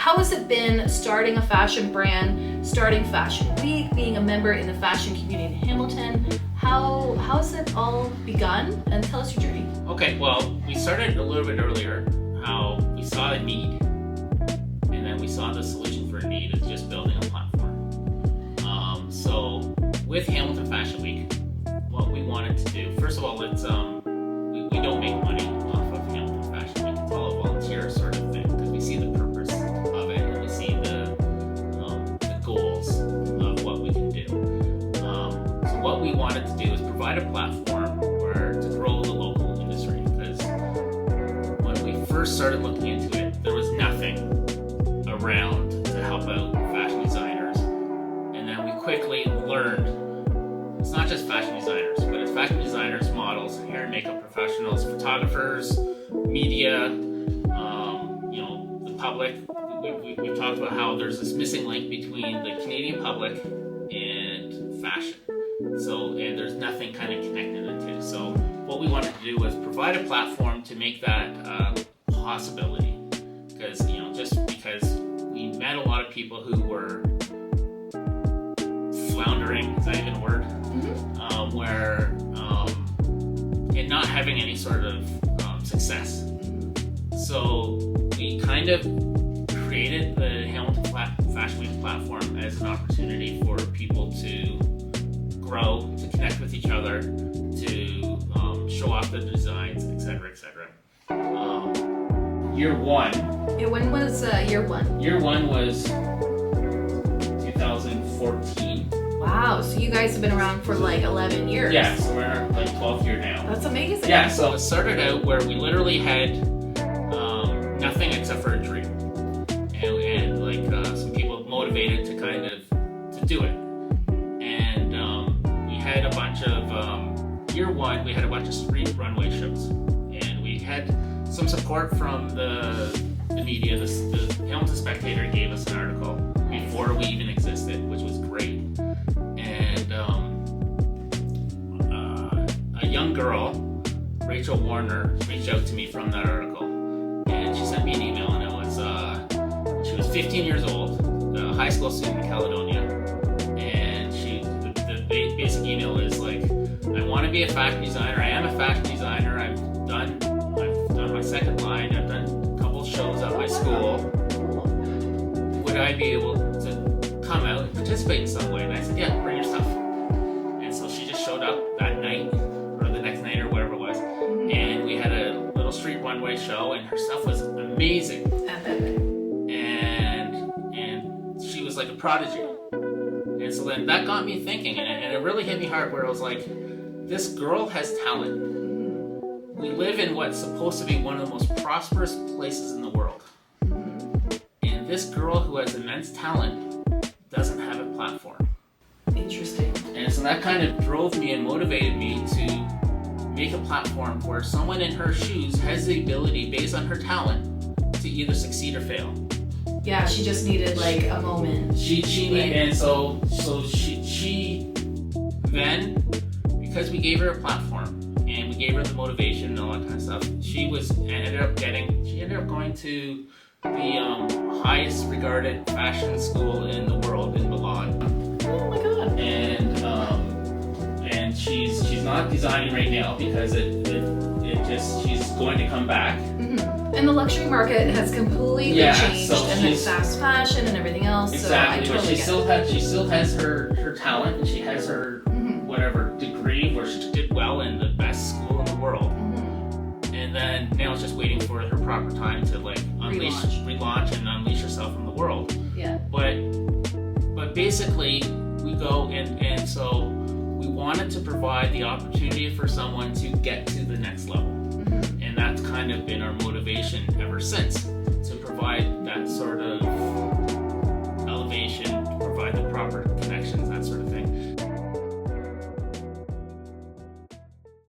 how has it been starting a fashion brand, starting Fashion Week, being a member in the fashion community in Hamilton? How has it all begun? And tell us your journey. Okay, well, we started a little bit earlier, how we saw a need, and then we saw the solution for a need is just building a platform. So with Hamilton Fashion Week, what we wanted to do, first of all, it's we don't make money off of Hamilton Fashion Week. It's all a volunteer sort of thing because we see the purpose of it and we see the goals of what we can do. So what we wanted to do is provide a platform where to grow the local industry, because when we first started looking into it, there was nothing around to help out fashion designers, and then we quickly learned it's not just fashion designers, but it's fashion designers, models, hair and makeup professionals, photographers, media, the public. We've talked about how there's this missing link between the Canadian public and fashion. So, and there's nothing kind of connecting the two. So what we wanted to do was provide a platform to make that a possibility. Because, just because we met a lot of people who were floundering, is that even a word? And not having any sort of success. So we kind of created the Hamilton Fashion Week platform as an opportunity for people to grow, to connect with each other, to show off the designs, etc., etc. Year one. Yeah, when was year one? Year one was 2014. Wow, so you guys have been around for like 11 years. Yeah, so we're in our 12th year now. That's amazing. Yeah, so it started out where we literally had nothing except for a dream, and some people motivated to kind of to do it. And we had a bunch of year one. We had a bunch of street runway shows, and we had some support from the media. The Hamilton Spectator gave us an article before we even existed, which was great. And a young girl, Rachel Warner, reached out to me from that article, and she sent me an email, and it was she was 15 years old, a high school student in Caledonia, and the basic email is like, I want to be a fashion designer. I am a fashion designer. I've done my second line. I've done a couple shows at my school. Would I be able to come out and participate in some way? And I said, yeah, bring your stuff. And so she just showed up that night or the next night or whatever it was, and we had a little street runway show, and her stuff was amazing. And she was like a prodigy. And so then that got me thinking, and it really hit me hard, where I was like, this girl has talent. We live in what's supposed to be one of the most prosperous places in the world. And this girl who has immense talent doesn't have a platform. Interesting. And so that kind of drove me and motivated me to make a platform where someone in her shoes has the ability, based on her talent, to either succeed or fail. Yeah, she just needed like a moment. She needed, and so she then, because we gave her a platform and we gave her the motivation and all that kind of stuff, she ended up going to the highest regarded fashion school in the world in Milan. Oh my god. And she's not designing right now because she's going to come back. Mm-hmm. And the luxury market has completely changed, so and then fast fashion and everything else. Exactly, so I totally but she still has her talent, and she has her whatever degree where she did well in the best school in the world. And then now it's just waiting for her proper time to like relaunch and unleash herself from the world. Yeah. But basically we go and so we wanted to provide the opportunity for someone to get to the next level. And that's kind of been our motivation ever since.